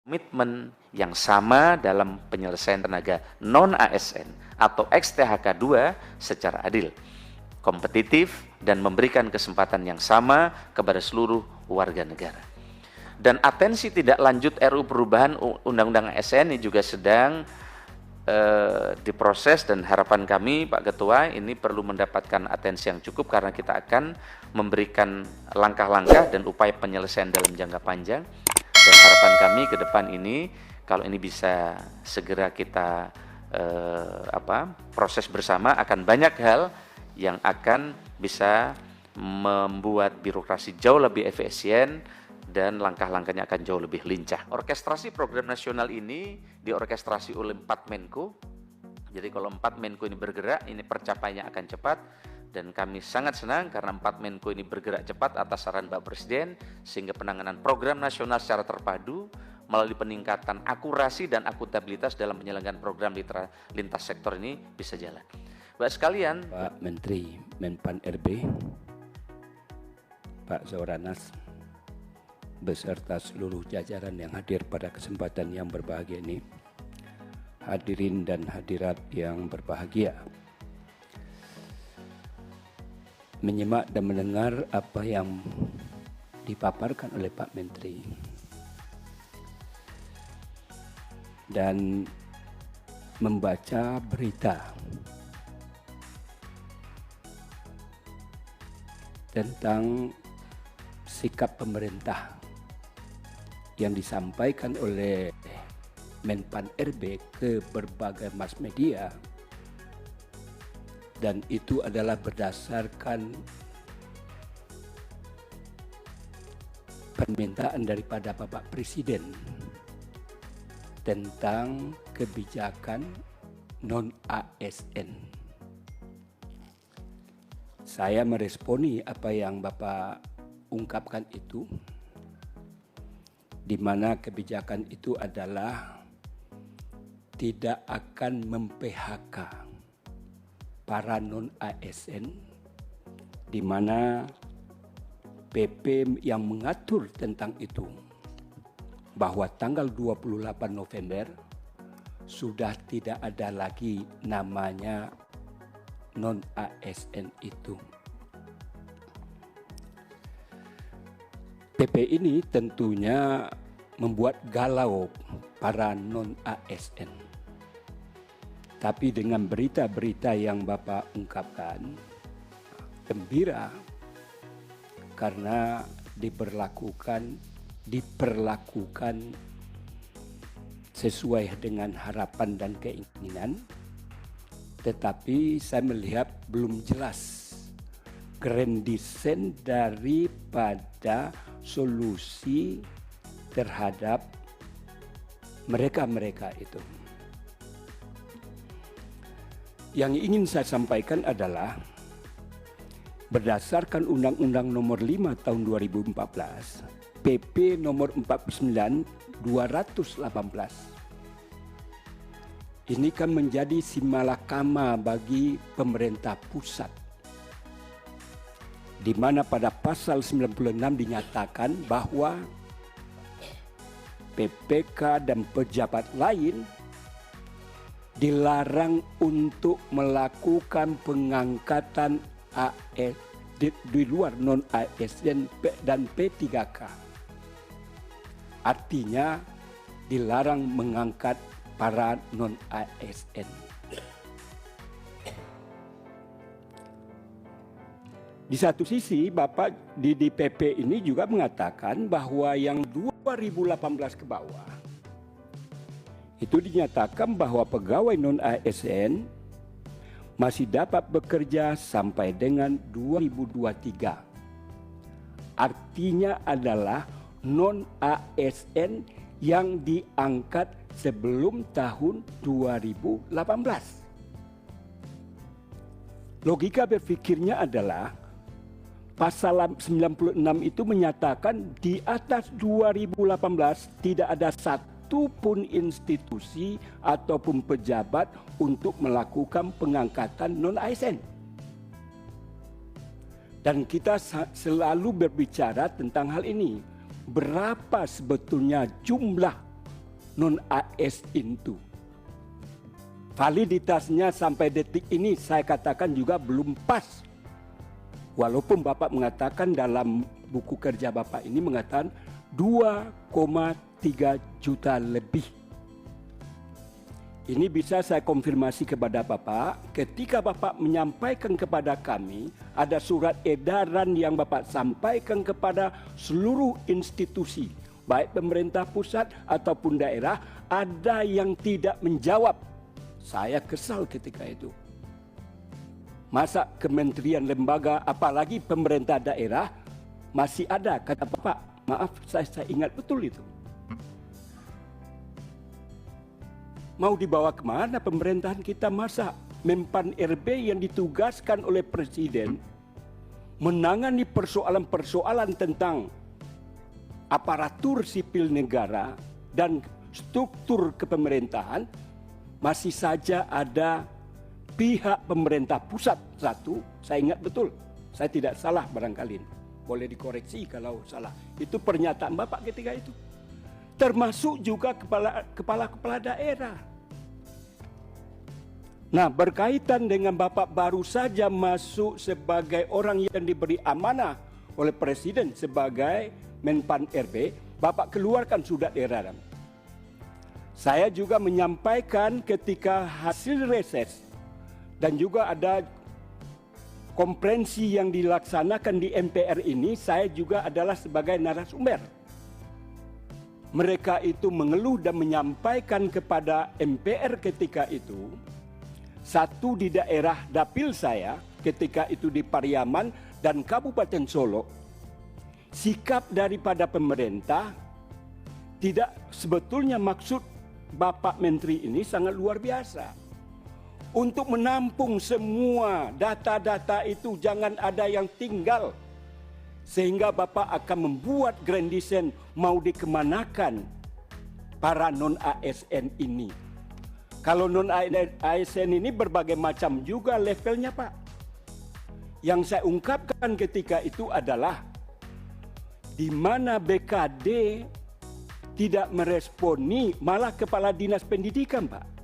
komitmen yang sama dalam penyelesaian tenaga non-ASN atau ex-THK 2 secara adil, kompetitif, dan memberikan kesempatan yang sama kepada seluruh warga negara. Dan atensi tidak lanjut RUU perubahan Undang-Undang ASN ini juga sedang diproses, dan harapan kami Pak Ketua ini perlu mendapatkan atensi yang cukup karena kita akan memberikan langkah-langkah dan upaya penyelesaian dalam jangka panjang. Dan harapan kami ke depan ini kalau ini bisa segera kita proses bersama, akan banyak hal yang akan bisa membuat birokrasi jauh lebih efisien dan langkah-langkahnya akan jauh lebih lincah. Orkestrasi program nasional ini diorkestrasi oleh 4 Menko. Jadi kalau 4 Menko ini bergerak, ini percapaiannya akan cepat. Dan kami sangat senang karena 4 Menko ini bergerak cepat atas saran Pak Presiden, sehingga penanganan program nasional secara terpadu melalui peningkatan akurasi dan akuntabilitas dalam penyelenggaraan program lintas sektor ini bisa jalan. Bapak sekalian, Pak Menteri Menpan RB, Pak Zoranas, beserta seluruh jajaran yang hadir pada kesempatan yang berbahagia ini, hadirin dan hadirat yang berbahagia, menyimak dan mendengar apa yang dipaparkan oleh Pak Menteri dan membaca berita tentang sikap pemerintah yang disampaikan oleh Menpan RB ke berbagai mass media, dan itu adalah berdasarkan permintaan daripada Bapak Presiden tentang kebijakan non-ASN. Saya meresponi apa yang Bapak ungkapkan itu, di mana kebijakan itu adalah tidak akan mem-PHK para non-ASN, di mana PP yang mengatur tentang itu bahwa tanggal 28 November sudah tidak ada lagi namanya non-ASN itu. PP ini tentunya membuat galau para non-ASN. Tapi dengan berita-berita yang Bapak ungkapkan, gembira karena diperlakukan sesuai dengan harapan dan keinginan. Tetapi saya melihat belum jelas grand design daripada solusi terhadap mereka-mereka itu. Yang ingin saya sampaikan adalah berdasarkan Undang-Undang Nomor 5 Tahun 2014, PP Nomor 49 218. Ini kan menjadi simalakama bagi pemerintah pusat, di mana pada pasal 96 dinyatakan bahwa PPK dan pejabat lain dilarang untuk melakukan pengangkatan AS di luar non-ASN dan P3K. Artinya dilarang mengangkat para non-ASN. Di satu sisi Bapak di PP ini juga mengatakan bahwa yang 2018 ke bawah itu dinyatakan bahwa pegawai non-ASN masih dapat bekerja sampai dengan 2023. Artinya adalah non-ASN yang diangkat sebelum tahun 2018. Logika berpikirnya adalah pasal 96 itu menyatakan di atas 2018 tidak ada satu pun institusi ataupun pejabat untuk melakukan pengangkatan non-ASN. Dan kita selalu berbicara tentang hal ini. Berapa sebetulnya jumlah non-ASN itu. Validitasnya sampai detik ini saya katakan juga belum pas. Walaupun Bapak mengatakan dalam buku kerja Bapak ini mengatakan 2,3 juta lebih. Ini bisa saya konfirmasi kepada Bapak, ketika Bapak menyampaikan kepada kami, ada surat edaran yang Bapak sampaikan kepada seluruh institusi, baik pemerintah pusat ataupun daerah, ada yang tidak menjawab. Saya kesal ketika itu. Masa kementerian lembaga, apalagi pemerintah daerah, masih ada, kata Bapak, maaf saya ingat betul itu. Mau dibawa kemana pemerintahan kita? Masa Menpan RB yang ditugaskan oleh Presiden menangani persoalan-persoalan tentang aparatur sipil negara dan struktur kepemerintahan, masih saja ada pihak pemerintah pusat satu, saya ingat betul, saya tidak salah barangkali, boleh dikoreksi kalau salah. Itu pernyataan Bapak ketika itu. Termasuk juga kepala-kepala daerah. Nah, berkaitan dengan Bapak baru saja masuk sebagai orang yang diberi amanah oleh Presiden sebagai Menpan RB, Bapak keluarkan surat edaran. Saya juga menyampaikan ketika hasil reses dan juga ada konferensi yang dilaksanakan di MPR ini, saya juga adalah sebagai narasumber. Mereka itu mengeluh dan menyampaikan kepada MPR ketika itu, satu di daerah dapil saya ketika itu di Pariaman dan Kabupaten Solo, sikap daripada pemerintah tidak sebetulnya maksud Bapak Menteri ini sangat luar biasa. Untuk menampung semua data-data itu jangan ada yang tinggal. Sehingga Bapak akan membuat grand design mau dikemanakan para non-ASN ini. Kalau non-ASN ini berbagai macam juga levelnya Pak. Yang saya ungkapkan ketika itu adalah di mana BKD tidak meresponi, malah Kepala Dinas Pendidikan Pak.